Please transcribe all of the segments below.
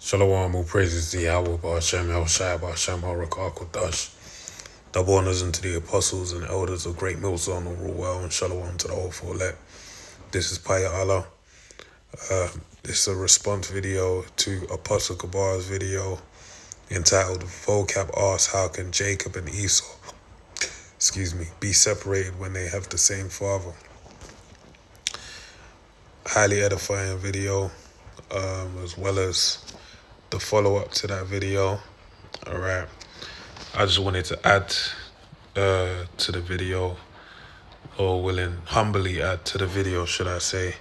Shalom, all praises to Yahweh, Ba'ashem, El Shai, Ba'ashem, Harakah, Kodash. Double honors unto the apostles and elders of Great Millstone, who rule well, and shalom to the whole full elect. This is Paya Allah. This is a response video to Apostle Kabar's video entitled Vocab Asks, How Can Jacob and Esau, be separated when they have the same father? Highly edifying video, as well as the follow-up to that video. All right, I just wanted to add to the video, or humbly add to the video, should I say,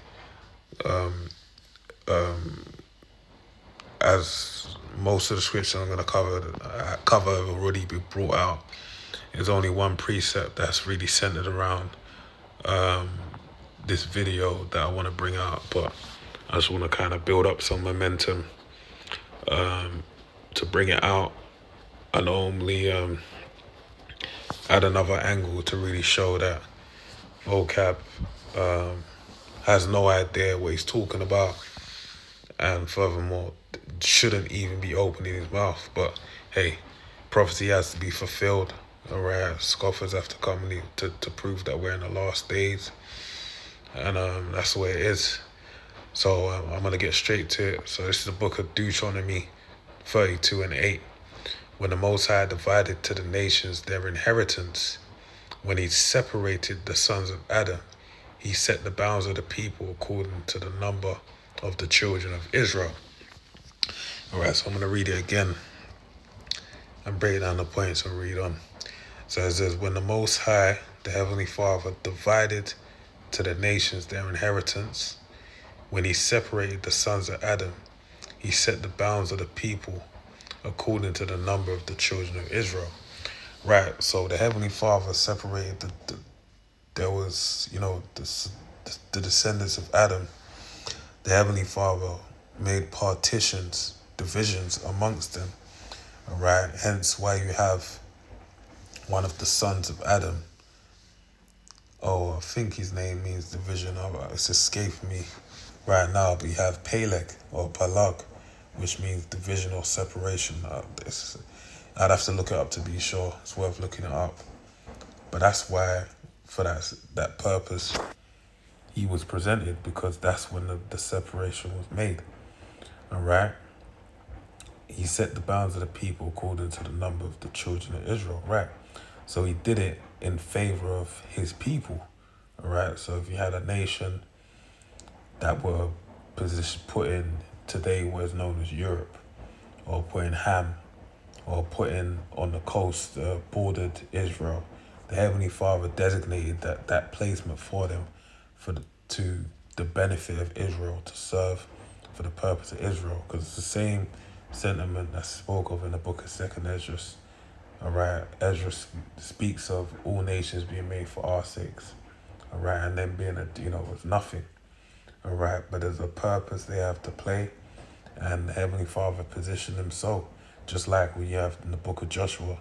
as most of the scripture I'm going to cover have already been brought out. There's only one precept that's really centered around this video that I want to bring out, but I just want to kind of build up some momentum to bring it out, and only add another angle to really show that Vocab has no idea what he's talking about, and furthermore shouldn't even be opening his mouth. But hey, prophecy has to be fulfilled. All right, scoffers have to come to prove that we're in the last days, and that's the way it is. So I'm going to get straight to it. So this is the book of Deuteronomy 32:8. When the Most High divided to the nations their inheritance, when he separated the sons of Adam, he set the bounds of the people according to the number of the children of Israel. All right, so I'm going to read it again and break down the points and read on. So it says, when the Most High, the Heavenly Father, divided to the nations their inheritance, when he separated the sons of Adam, he set the bounds of the people according to the number of the children of Israel. Right, so the Heavenly Father separated there was, the descendants of Adam. The Heavenly Father made divisions amongst them. All right, hence why you have one of the sons of Adam. Oh, I think his name means division. It's escaped me right now, but you have Peleg or Palag, which means division or separation. I'd have to look it up to be sure. It's worth looking it up. But that's why, for that purpose, he was presented, because that's when the separation was made. All right? He set the bounds of the people according to the number of the children of Israel. Right? So he did it in favor of his people. All right? So if you had a nation that were put in today what is known as Europe, or put in Ham, or put in on the coast, bordered Israel, the Heavenly Father designated that placement for them to the benefit of Israel, to serve for the purpose of Israel, because it's the same sentiment that's spoke of in the book of 2nd Ezra. All right, Ezra speaks of all nations being made for our sakes. All right, and them being it's nothing. All right, but there's a purpose they have to play, and the Heavenly Father positioned them so. Just like we have in the book of Joshua,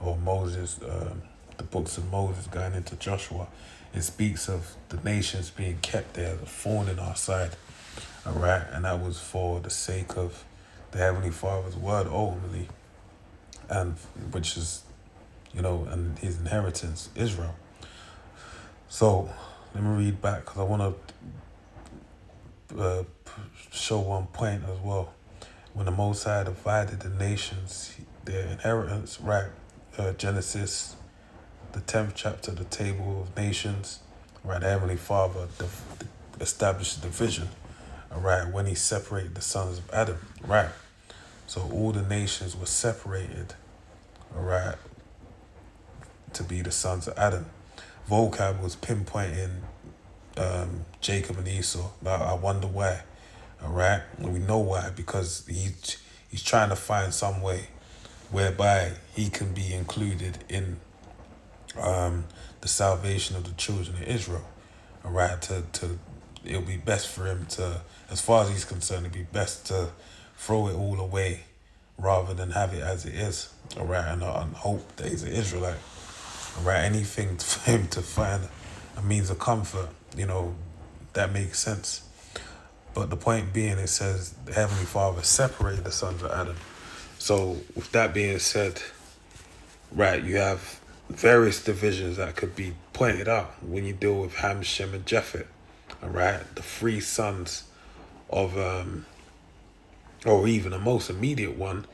or Moses, the books of Moses going into Joshua, it speaks of the nations being kept there, the thorn in our side. All right, and that was for the sake of the Heavenly Father's word ultimately, and which is, and his inheritance, Israel. So let me read back, because I want to show one point as well. When the Most High divided the nations their inheritance, right? Genesis, the 10th chapter, the table of nations, right? The Heavenly Father established the division, all right, when he separated the sons of Adam, right? So all the nations were separated, all right, to be the sons of Adam. Vocab was pinpointing Jacob and Esau. Now I wonder why. All right, and we know why, because he's trying to find some way whereby he can be included in the salvation of the children of Israel. All right, it'll be best for him to, as far as he's concerned, it'd be best to throw it all away rather than have it as it is. All right, and hope that he's an Israelite. All right, anything for him to find a means of comfort, that makes sense. But the point being, it says the Heavenly Father separated the sons of Adam. So with that being said, right, you have various divisions that could be pointed out when you deal with Ham, Shem, and Japheth. All right, the three sons of, or even the most immediate one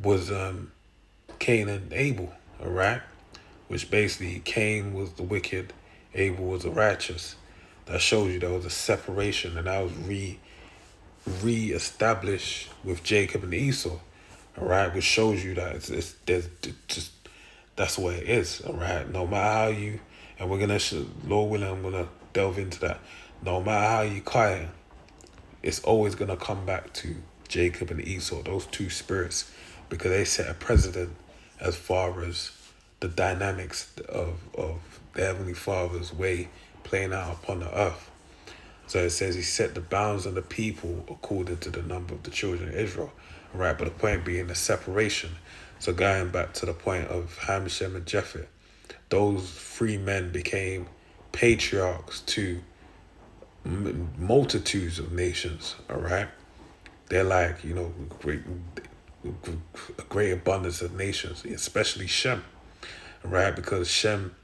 was Cain and Abel. All right, which basically Cain was the wicked, Abel was the righteous. That shows you there was a separation, and that was re-established with Jacob and Esau. All right, which shows you that there's just that's the way it is. All right, no matter how you, and we're gonna, Lord willing, I'm gonna delve into that. No matter how you cut it, it's always gonna come back to Jacob and Esau, those two spirits, because they set a precedent as far as the dynamics of the Heavenly Father's way playing out upon the earth. So it says he set the bounds of the people according to the number of the children of Israel. Right, but the point being the separation. So going back to the point of Ham, Shem, and Japheth, those three men became patriarchs to multitudes of nations. All right, they're like, a great abundance of nations, especially Shem. All right, because Shem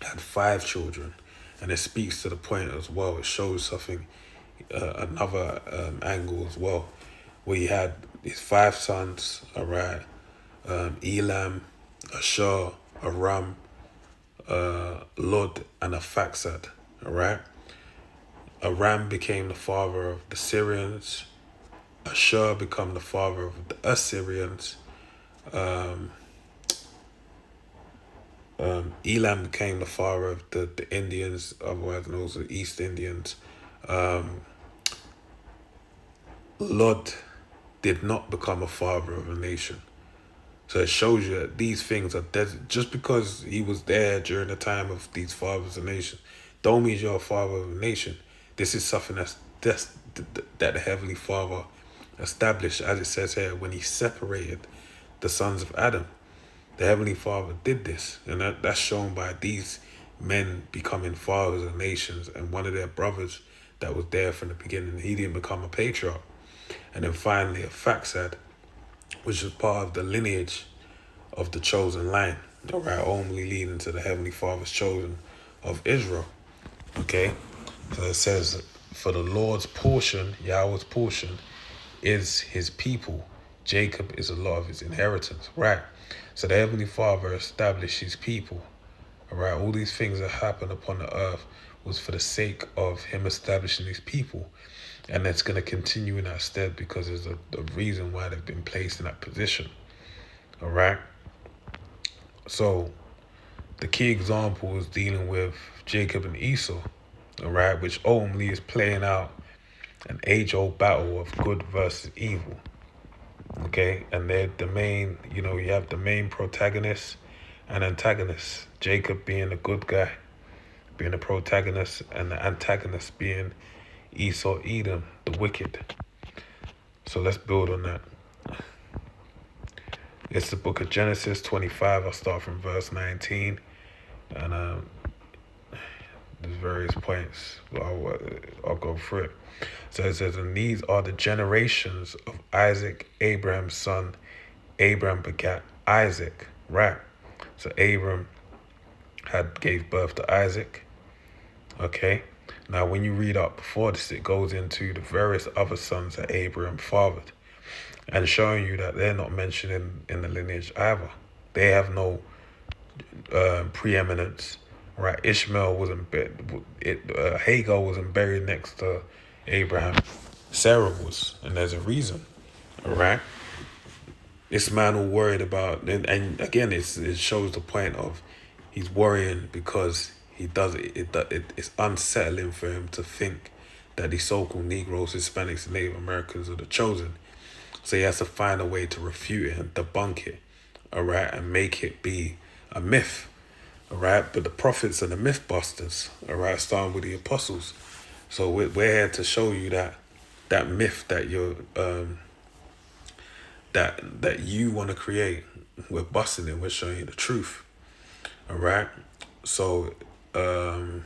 had 5 children, and it speaks to the point as well. It shows something, another angle as well, where he had his 5 sons. All right, Elam, Ashur, Aram, Lod, and Aphaxad. All right, Aram became the father of the Syrians. Ashur became the father of the Assyrians. Elam became the father of the Indians, otherwise known as the East Indians. Lod did not become a father of a nation. So it shows you that these things are dead. Just because he was there during the time of these fathers of nations, don't mean you're a father of a nation. This is something that the Heavenly Father established, as it says here, when he separated the sons of Adam. The Heavenly Father did this, and that's shown by these men becoming fathers of nations, and one of their brothers that was there from the beginning, he didn't become a patriarch. And then finally a Aphaxad, which was part of the lineage of the chosen line, all right, only leading to the Heavenly Father's chosen of Israel. Okay, so it says, for the Lord's portion, Yahweh's portion, is his people. Jacob is a lot of his inheritance. Right. So the Heavenly Father established his people. All right. All these things that happened upon the earth was for the sake of him establishing his people. And that's going to continue in that stead because there's a reason why they've been placed in that position. All right. So the key example is dealing with Jacob and Esau. All right. Which only is playing out an age-old battle of good versus evil. Okay, and they're the main, you have the main protagonist and antagonist. Jacob being the good guy, being the protagonist, and the antagonist being Esau, Edom, the wicked. So let's build on that. It's the book of Genesis 25. I'll start from verse 19. And there's various points. I'll go through it. So it says, and these are the generations of Isaac, Abraham's son. Abraham begat Isaac. Right. So Abram gave birth to Isaac. Okay. Now, when you read up before this, it goes into the various other sons that Abraham fathered, and showing you that they're not mentioned in the lineage either. They have no preeminence. Right. Ishmael wasn't Hagar wasn't buried next to Abraham. Sarah was, and there's a reason. All right. This man all worried about, and again, it shows the point of he's worrying because he does it's unsettling for him to think that these so-called Negroes, Hispanics, and Native Americans are the chosen. So he has to find a way to refute it and debunk it, all right, and make it be a myth, all right. But the prophets are the myth busters, all right, starting with the apostles. So we're here to show you that myth that you're that you want to create. We're busting it. We're showing you the truth. All right. So verse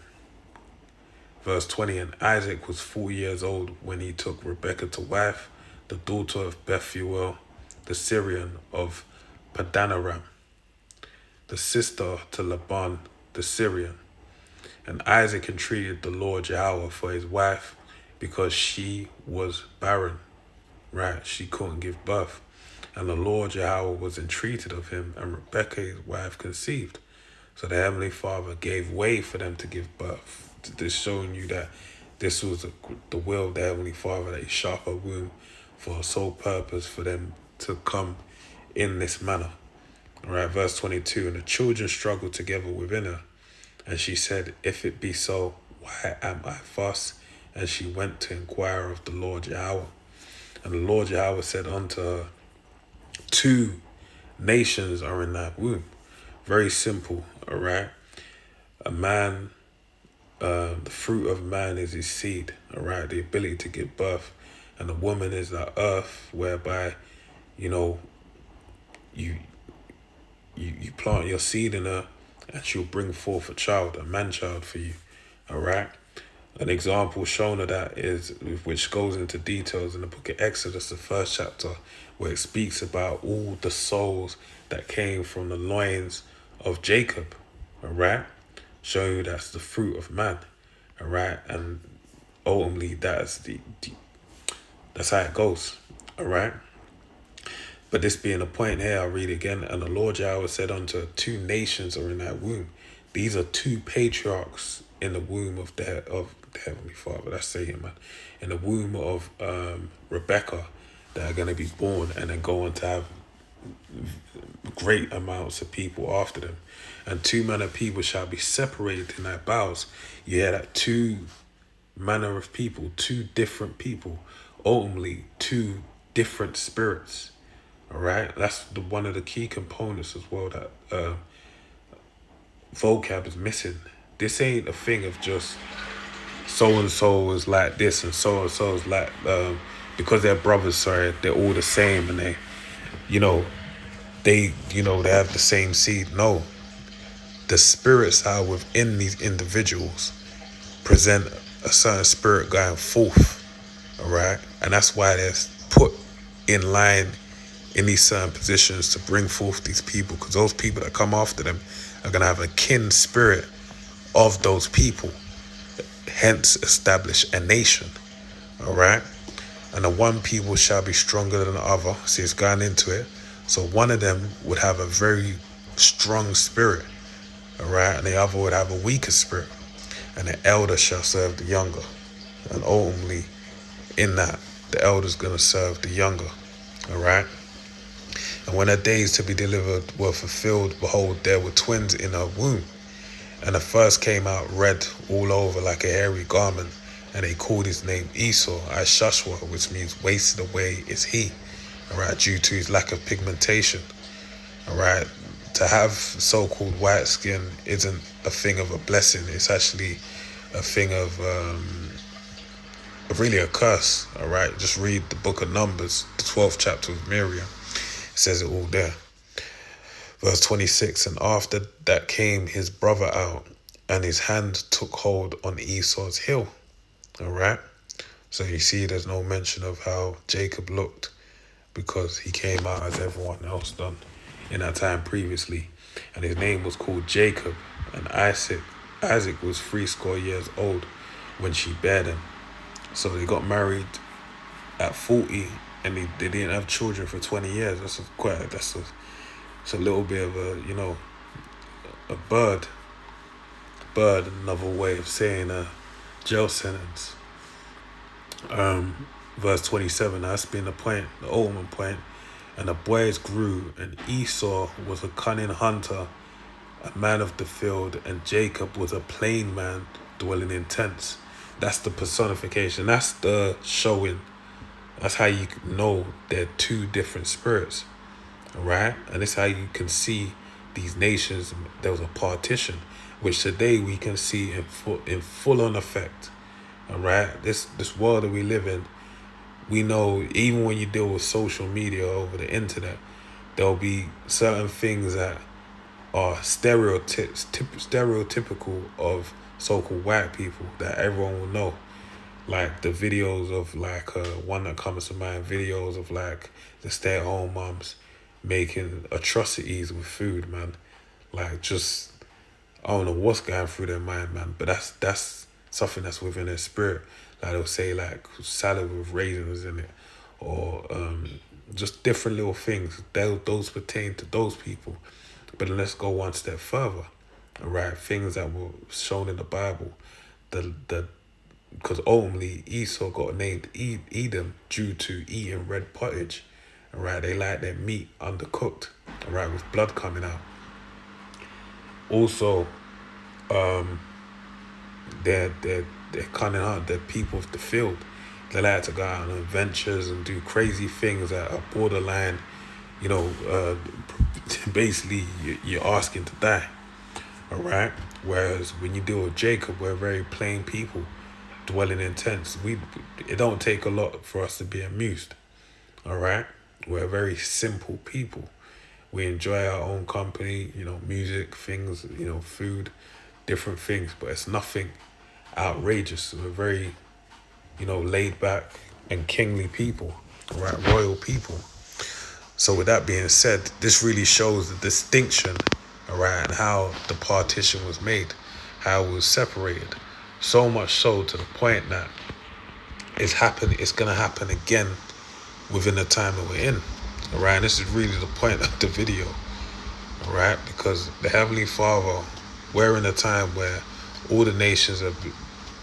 Verse 20, and Isaac was 40 years old when he took Rebekah to wife, the daughter of Bethuel, the Syrian of Padanaram, the sister to Laban the Syrian. And Isaac entreated the Lord Yahweh for his wife because she was barren, right? She couldn't give birth. And the Lord Yahweh was entreated of him, and Rebekah his wife conceived. So the Heavenly Father gave way for them to give birth. This showing you that this was the will of the Heavenly Father, that he shut up her womb for a sole purpose for them to come in this manner. All right, verse 22, and the children struggled together within her. And she said, if it be so, why am I thus? And she went to inquire of the Lord Yahweh. And the Lord Yahweh said unto her, 2 nations are in that womb. Very simple, all right? A man, the fruit of man is his seed, all right? The ability to give birth. And the woman is the earth whereby, you plant your seed in her and she'll bring forth a child, a man-child for you, all right? An example shown of that is, which goes into details in the book of Exodus, the 1st chapter, where it speaks about all the souls that came from the loins of Jacob, all right? Showing you that's the fruit of man, all right? And ultimately, that's how it goes, all right? But this being the point here, I'll read again. And the Lord Yahweh said unto her, 2 nations are in that womb. These are 2 patriarchs in the womb of the Heavenly Father. That's saying, man. In the womb of Rebekah, that are going to be born and then go on to have great amounts of people after them. And 2 manner of people shall be separated in thy bowels. You hear that? 2 manner of people, 2 different people, ultimately 2 different spirits. All right, that's one of the key components as well that vocab is missing. This ain't a thing of just so-and-so is like this and so-and-so is like, because they're brothers, they're all the same and they have the same seed. No, the spirits are within these individuals present a certain spirit going forth, all right? And that's why they're put in line in these certain positions to bring forth these people, because those people that come after them are going to have a kin spirit of those people, hence establish a nation, all right? And the one people shall be stronger than the other. See, it's going into it. So one of them would have a very strong spirit, all right? And the other would have a weaker spirit. And the elder shall serve the younger. And ultimately, in that, the elder's going to serve the younger, all right? And when her days to be delivered were fulfilled, behold, there were twins in her womb. And the first came out red all over like a hairy garment, and they called his name Esau, Ishashwa, which means wasted away is he, all right, due to his lack of pigmentation, all right. To have so-called white skin isn't a thing of a blessing. It's actually a thing of really a curse, all right. Just read the book of Numbers, the 12th chapter of Miriam. It says it all there. Verse 26, and after that came his brother out, and his hand took hold on Esau's heel. All right. So you see there's no mention of how Jacob looked, because he came out as everyone else done in that time previously. And his name was called Jacob. And Isaac was 80 years old when she bare him. So they got married at 40, and they didn't have children for 20 years. That's a little bit of a bird, another way of saying a jail sentence. Verse 27, that's been the ultimate point. And the boys grew, and Esau was a cunning hunter, a man of the field, and Jacob was a plain man dwelling in tents. That's the personification. That's the showing. That's how you know they're 2 different spirits. All right? And it's how you can see these nations. There was a partition, which today we can see in full on effect. All right? This world that we live in, we know even when you deal with social media over the internet, there'll be certain things that are stereotypical of so-called white people that everyone will know. Like the videos of like one that comes to mind, videos of like the stay-at-home moms making atrocities with food, man. Like just I don't know what's going through their mind, man. But that's something that's within their spirit. Like they'll say like salad with raisins in it, or just different little things. Those pertain to those people. But let's go one step further. All right, things that were shown in the Bible, the because ultimately Esau got named Edom due to eating red pottage. All right, they like their meat undercooked. All right, with blood coming out. Also, they're cunning hunt. They're people of the field. They like to go out on adventures and do crazy things that are borderline. You know, basically you're asking to die. All right. Whereas when you deal with Jacob, we're very plain people, dwelling in tents. It don't take a lot for us to be amused. All right. We're very simple people. We enjoy our own company, you know, music, things, you know, food, different things, but it's nothing outrageous. We're very, you know, laid back and kingly people, right? Royal people. So with that being said, this really shows the distinction, all right, and how the partition was made, how it was separated. So much so to the point that it's going to happen again within the time that we're in. All right, and this is really the point of the video. All right, because the Heavenly Father, we're in a time where all the nations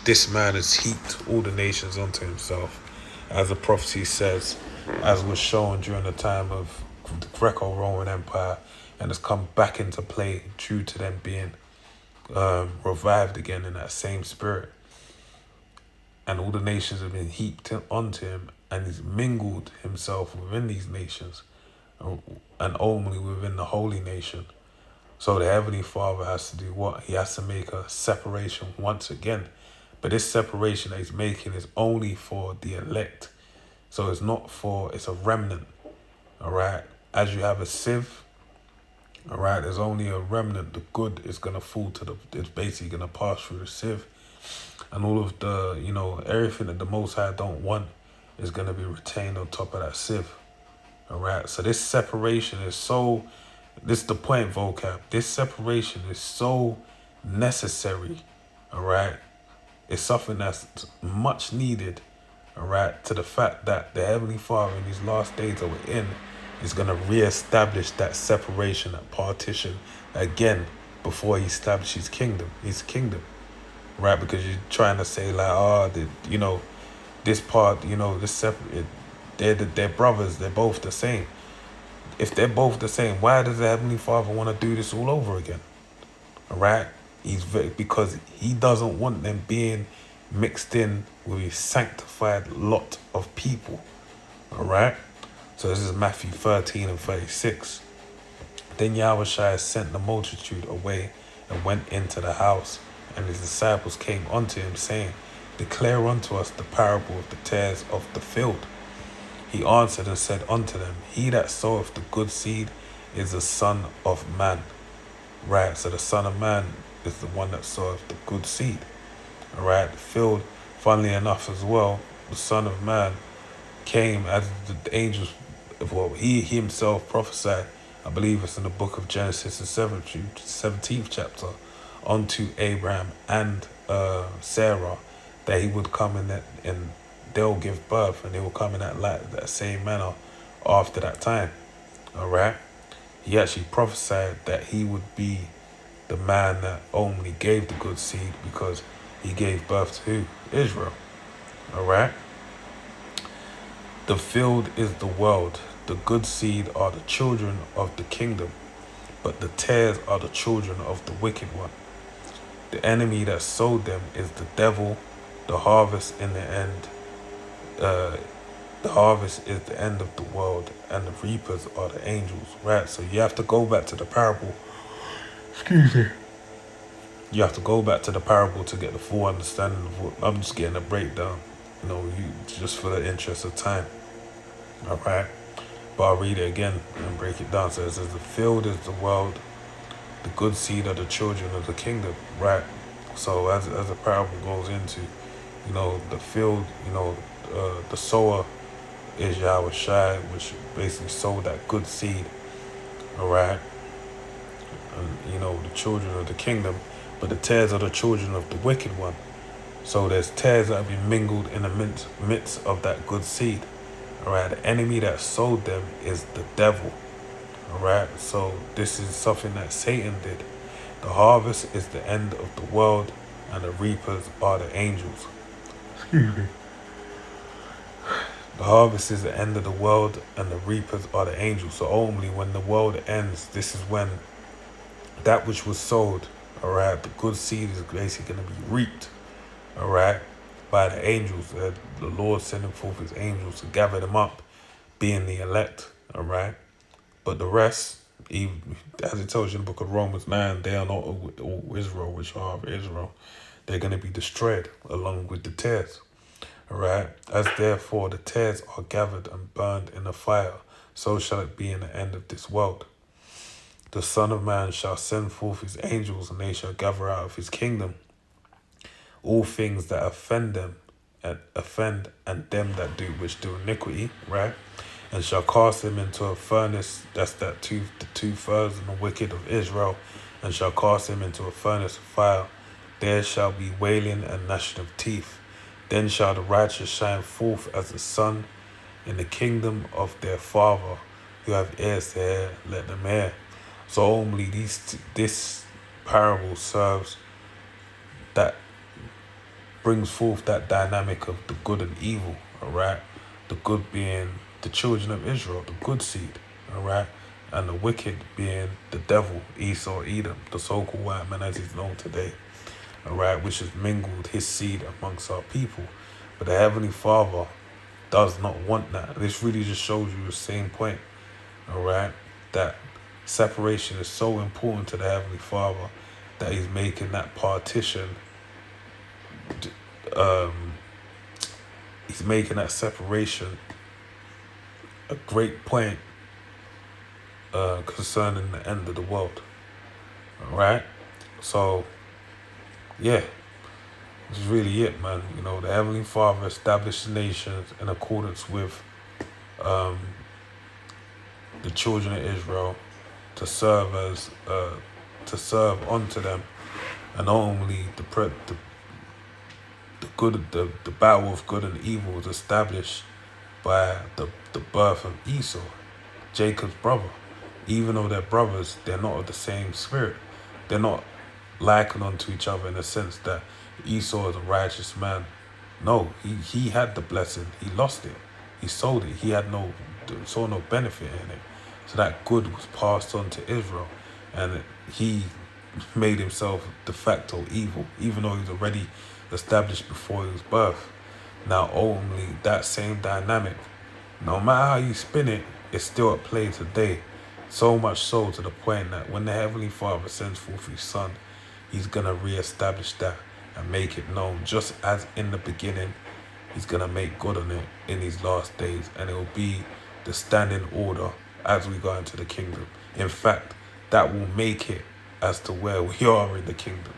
this man has heaped all the nations unto himself. As the prophecy says, as was shown during the time of the Greco-Roman Empire, and has come back into play due to them being revived again in that same spirit. And all the nations have been heaped onto him, and he's mingled himself within these nations, and only within the holy nation. So the Heavenly Father has to do what? He has to make a separation once again. But this separation that he's making is only for the elect. So it's a remnant. All right. As you have a sieve, all right, there's only a remnant. The good is going to fall it's basically going to pass through the sieve. And all of the, you know, everything that the Most High don't want is going to be retained on top of that sieve. All right. So this separation is this is the point, vocab. This separation is so necessary. All right. It's something that's much needed. All right. To the fact that the Heavenly Father in these last days that we're in is going to reestablish that separation, that partition again before he establishes his kingdom. Right, because you're trying to say like, you know, this part, you know, this separate, they're brothers, they're both the same. If they're both the same, why does the Heavenly Father want to do this all over again? All right, because he doesn't want them being mixed in with a sanctified lot of people. All right, so this is Matthew 13 and 36. Then Yahushua sent the multitude away and went into the house. And his disciples came unto him, saying, Declare unto us the parable of the tares of the field. He answered and said unto them, He that soweth the good seed is the Son of Man. Right, so the Son of Man is the one that soweth the good seed. All right, the field, funnily enough as well, the Son of Man came as the angels, well, he himself prophesied, I believe it's in the book of Genesis, the 17th chapter, unto Abraham and Sarah, that he would come in that, and they'll give birth, and they will come in that same manner after that time. All right. He actually prophesied that he would be the man that only gave the good seed, because he gave birth to who? Israel. All right. The field is the world. The good seed are the children of the kingdom, but the tares are the children of the wicked one. The enemy that sowed them is the devil. The harvest in the end. The harvest is the end of the world, and the reapers are the angels. Right. So you have to go back to the parable. Excuse me. You have to go back to the parable to get the full understanding of what I'm just getting a breakdown. You know, just for the interest of time. All right. But I'll read it again and break it down. So it says, the field is the world. The good seed are the children of the kingdom. Right. So as the parable goes into, the field, the sower is Yahweh Shai, which basically sowed that good seed, all right? And, the children of the kingdom, but the tares are the children of the wicked one. So there's tares that have been mingled in the midst of that good seed, all right? The enemy that sowed them is the devil, all right? So this is something that Satan did. The harvest is the end of the world, and the reapers are the angels. Excuse me. The harvest is the end of the world, and the reapers are the angels. So only when the world ends, this is when that which was sowed, all right, the good seed is basically going to be reaped, all right, by the angels. The Lord sending forth his angels to gather them up, being the elect, all right. But the rest, even, as it tells you in the book of Romans 9, they are not all Israel, which are of Israel. They're going to be destroyed along with the tares. All right. As therefore the tares are gathered and burned in the fire, so shall it be in the end of this world. The Son of Man shall send forth his angels, and they shall gather out of his kingdom all things that offend them, and them that do which do iniquity, right? And shall cast them into a furnace. That's the 2/3 and the wicked of Israel, and shall cast them into a furnace of fire. There shall be wailing and gnashing of teeth. Then shall the righteous shine forth as the sun in the kingdom of their Father. Who have ears to hear, let them hear. So only this parable serves that, brings forth that dynamic of the good and evil, all right? The good being the children of Israel, the good seed, all right? And the wicked being the devil, Esau, Edom, the so-called white man as he's known today, all right, which has mingled his seed amongst our people. But the Heavenly Father does not want that. This really just shows you the same point, all right, that separation is so important to the Heavenly Father that he's making that partition, he's making that separation a great point concerning the end of the world, all right? So, yeah, this is really it, man. The Heavenly Father established the nations in accordance with the children of Israel to serve unto them, and not only the battle of good and evil was established by the birth of Esau, Jacob's brother. Even though they're brothers, they're not of the same spirit. They're not likened unto each other in the sense that Esau is a righteous man. No, he had the blessing. He lost it. He sold it. He saw no benefit in it. So that good was passed on to Israel, and he made himself de facto evil, even though he was already established before his birth. Now only that same dynamic, no matter how you spin it, is still at play today. So much so to the point that when the Heavenly Father sends forth his Son, he's going to reestablish that and make it known. Just as in the beginning, he's going to make good on it in these last days. And it will be the standing order as we go into the kingdom. In fact, that will make it as to where we are in the kingdom,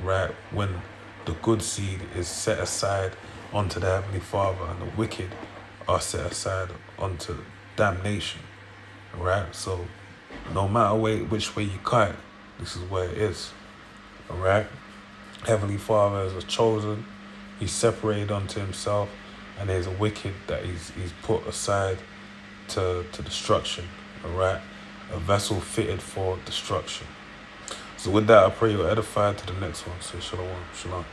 right? When the good seed is set aside unto the Heavenly Father, and the wicked are set aside unto damnation, right? So no matter which way you cut it, this is where it is, all right? Heavenly Father is a chosen, he's separated unto himself, and there's a wicked that he's put aside to destruction, all right? A vessel fitted for destruction. So with that, I pray you're edified to the next one. So shalom, shalom.